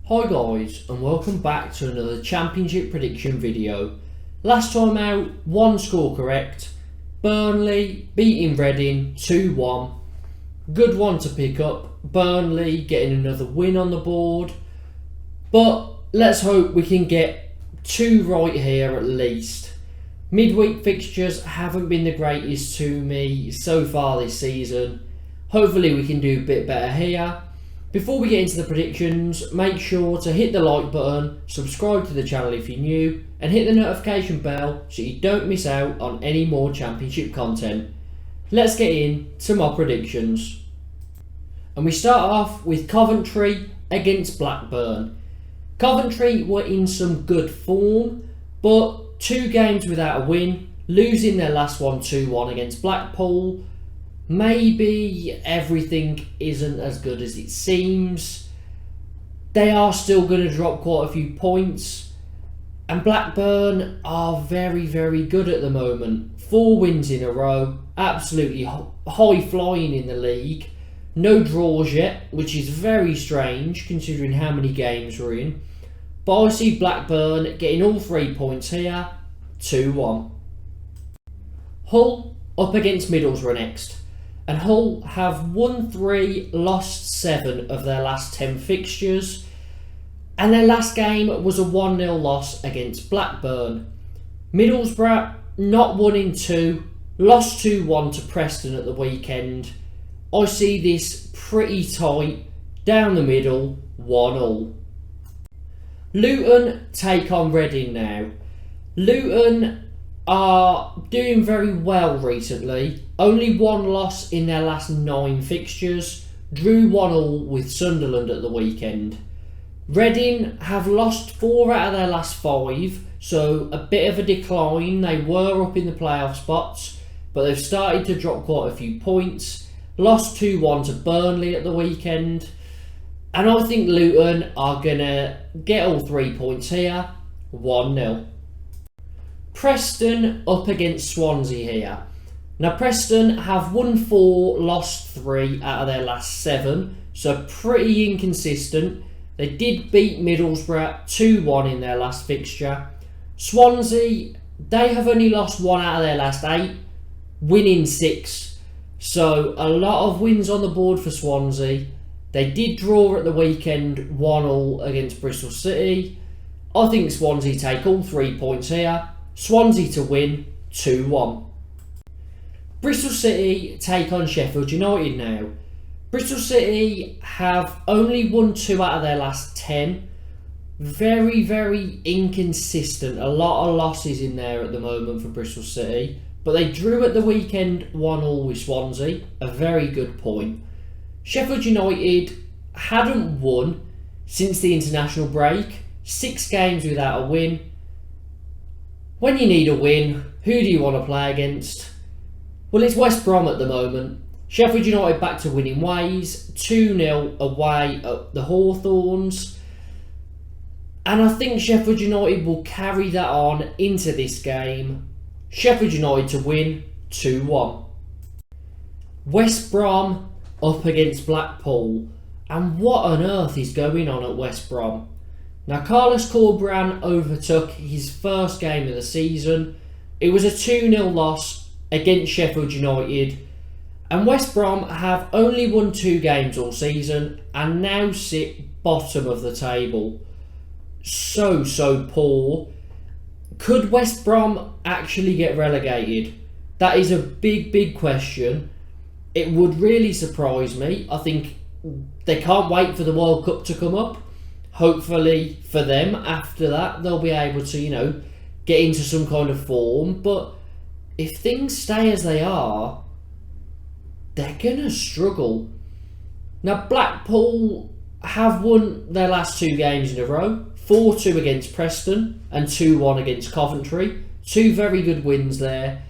Hi guys, and welcome back to another championship prediction video. Last time out, one score correct. Burnley beating Reading 2-1. Good one to pick up. Burnley getting another win on the board. But let's hope we can get two right here at least. Midweek fixtures haven't been the greatest to me so far this season. Hopefully we can do a bit better here. Before we get into the predictions, make sure to hit the like button, subscribe to the channel if you're new, and hit the notification bell so you don't miss out on any more championship content. Let's get into my predictions. And we start off with Coventry against Blackburn. Coventry were in some good form, but 2 games without a win, losing their last one 2-1 against Blackpool. Maybe everything isn't as good as it seems. They are still going to drop quite a few points. And Blackburn are very, very good at the moment. 4 wins in a row. Absolutely high flying in the league. No draws yet, which is very strange considering how many games we're in. But I see Blackburn getting all 3 points here. 2-1. Hull up against Middlesbrough next. And Hull have won 3, lost 7 of their last 10 fixtures. And their last game was a 1-0 loss against Blackburn. Middlesbrough not won in 2, lost 2-1 to Preston at the weekend. I see this pretty tight, down the middle, 1-1. Luton take on Reading now. Luton are doing very well recently. Only 1 loss in their last 9 fixtures. Drew 1-1 with Sunderland at the weekend. Reading have lost 4 out of their last 5, so a bit of a decline. They were up in the playoff spots, but they've started to drop quite a few points. Lost 2-1 to Burnley at the weekend. And I think Luton are going to get all 3 points here. 1-0. Preston up against Swansea here. Now Preston have won 4, lost 3 out of their last 7, so pretty inconsistent. They did beat Middlesbrough 2-1 in their last fixture. Swansea, they have only lost 1 out of their last 8, winning 6. So a lot of wins on the board for Swansea. They did draw at the weekend 1-1 against Bristol City. I think Swansea take all 3 points here. Swansea to win 2-1. Bristol City take on Sheffield United now. Bristol City have only won 2 out of their last 10. Very, very inconsistent. A lot of losses in there at the moment for Bristol City. But they drew at the weekend 1-1 with Swansea. A very good point. Sheffield United hadn't won since the international break. 6 games without a win. When you need a win, who do you want to play against? Well, it's West Brom at the moment. Sheffield United back to winning ways. 2-0 away at the Hawthorns. And I think Sheffield United will carry that on into this game. Sheffield United to win 2-1. West Brom up against Blackpool. And what on earth is going on at West Brom? Now, Carlos Corberán overtook his first game of the season. It was a 2-0 loss against Sheffield United. And West Brom have only won 2 games all season and now sit bottom of the table. So poor. Could West Brom actually get relegated? That is a big question. It would really surprise me. I think they can't wait for the World Cup to come up. Hopefully for them, after that, they'll be able to, get into some kind of form. But if things stay as they are, they're going to struggle. Now, Blackpool have won their last 2 games in a row. 4-2 against Preston and 2-1 against Coventry. 2 very good wins there.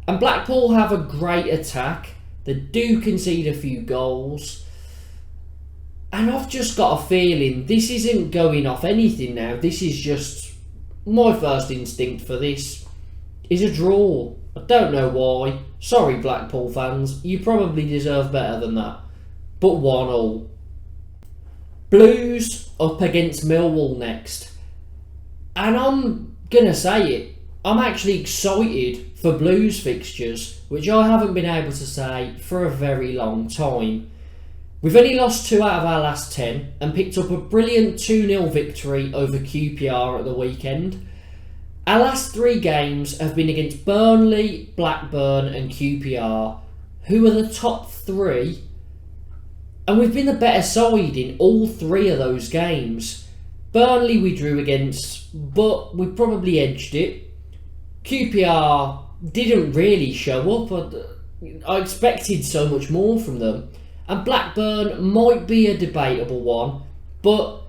And Blackpool have a great attack. They do concede a few goals. And I've just got a feeling this isn't going off anything now. This is just my first instinct for this is a draw. I don't know why. Sorry, Blackpool fans. You probably deserve better than that. But 1-1. Blues up against Millwall next. And I'm going to say it, I'm actually excited for Blues fixtures, which I haven't been able to say for a very long time. We've only lost 2 out of our last 10 and picked up a brilliant 2-0 victory over QPR at the weekend. Our last 3 games have been against Burnley, Blackburn and QPR, who are the top 3, and we've been the better side in all 3 of those games. Burnley we drew against, but we probably edged it. QPR didn't really show up. I expected so much more from them. And Blackburn might be a debatable one, but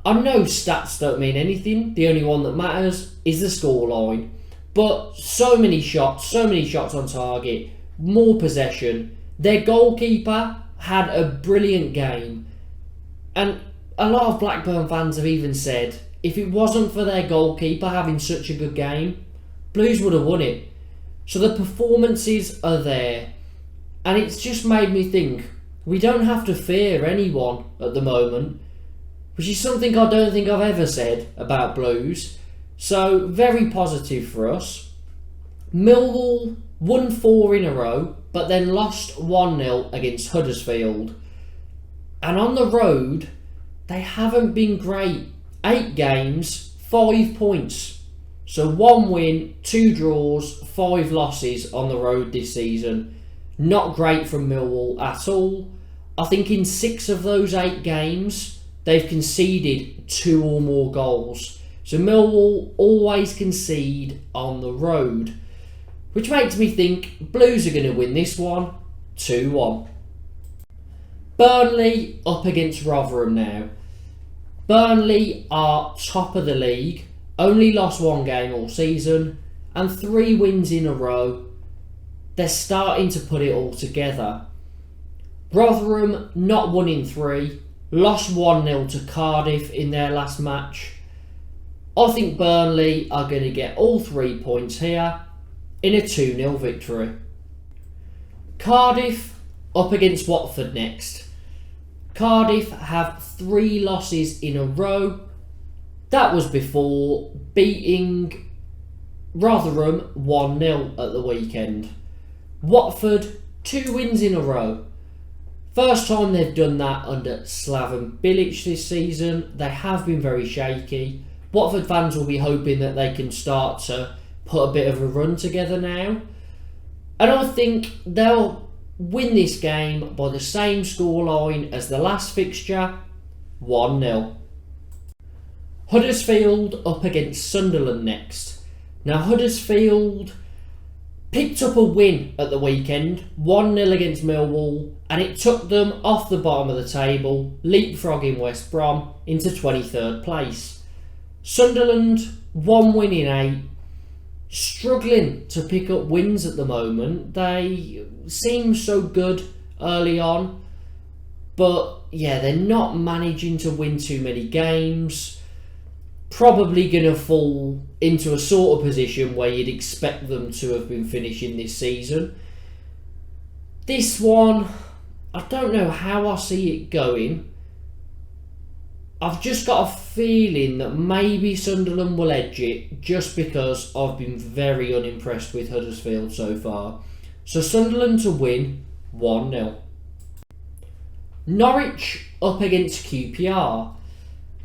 I know stats don't mean anything. The only one that matters is the scoreline. But so many shots on target, more possession. Their goalkeeper had a brilliant game. And a lot of Blackburn fans have even said, if it wasn't for their goalkeeper having such a good game, Blues would have won it. So the performances are there. And it's just made me think, we don't have to fear anyone at the moment, which is something I don't think I've ever said about Blues. So very positive for us. Millwall won 4 in a row, but then lost 1-0 against Huddersfield. And on the road, they haven't been great. 8 games, 5 points. So 1 win, 2 draws, 5 losses on the road this season. Not great from Millwall at all. I think in 6 of those 8 games, they've conceded 2 or more goals. So Millwall always concede on the road, which makes me think Blues are going to win this one 2-1. Burnley up against Rotherham now. Burnley are top of the league, only lost 1 game all season, and 3 wins in a row. They're starting to put it all together. Rotherham not won in 3, lost 1-0 to Cardiff in their last match. I think Burnley are going to get all 3 points here in a 2-0 victory. Cardiff up against Watford next. Cardiff have 3 losses in a row. That was before beating Rotherham 1-0 at the weekend. Watford 2 wins in a row. First time they've done that under Slaven Bilic this season. They have been very shaky. Watford fans will be hoping that they can start to put a bit of a run together now. And I think they'll win this game by the same scoreline as the last fixture, 1-0. Huddersfield up against Sunderland next. Now Huddersfield picked up a win at the weekend, 1-0 against Millwall, and it took them off the bottom of the table, leapfrogging West Brom into 23rd place. Sunderland, 1 win in 8, struggling to pick up wins at the moment. They seem so good early on, but yeah, they're not managing to win too many games. Probably going to fall into a sort of position where you'd expect them to have been finishing this season. This one, I don't know how I see it going. I've just got a feeling that maybe Sunderland will edge it just because I've been very unimpressed with Huddersfield so far. So Sunderland to win 1-0. Norwich up against QPR.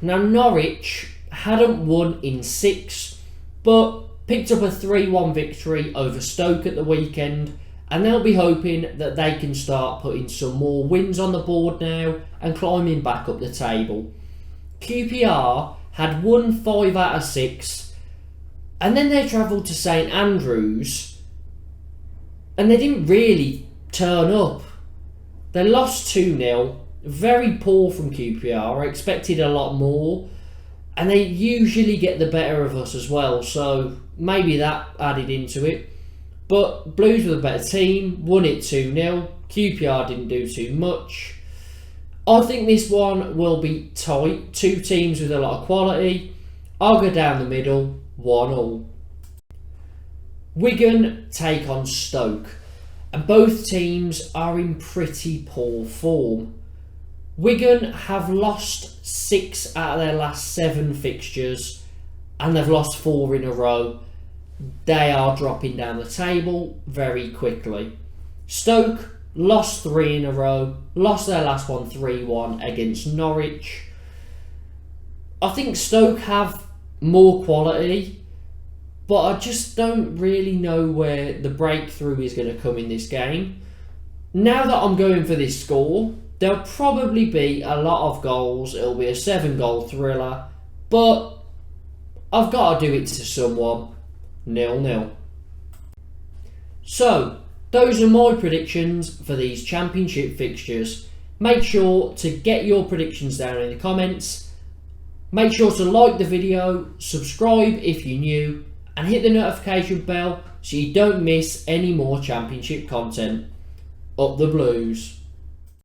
Now Norwich hadn't won in 6, but picked up a 3-1 victory over Stoke at the weekend, and they'll be hoping that they can start putting some more wins on the board now and climbing back up the table. QPR had won 5 out of 6, and then they travelled to St Andrews, and they didn't really turn up. They lost 2-0, very poor from QPR. I expected a lot more, and they usually get the better of us as well, so maybe that added into it. But Blues were the better team, won it 2-0. QPR didn't do too much. I think this one will be tight. 2 teams with a lot of quality. I'll go down the middle, 1-1. Wigan take on Stoke, and both teams are in pretty poor form. Wigan have lost 6 out of their last 7 fixtures and they've lost 4 in a row. They are dropping down the table very quickly. Stoke lost 3 in a row, lost their last one 3-1 against Norwich. I think Stoke have more quality, but I just don't really know where the breakthrough is going to come in this game. Now that I'm going for this score, there'll probably be a lot of goals. It'll be a 7-goal thriller, but I've got to do it to someone. 0-0. So, those are my predictions for these championship fixtures. Make sure to get your predictions down in the comments. Make sure to like the video, subscribe if you're new, and hit the notification bell so you don't miss any more championship content. Up the Blues.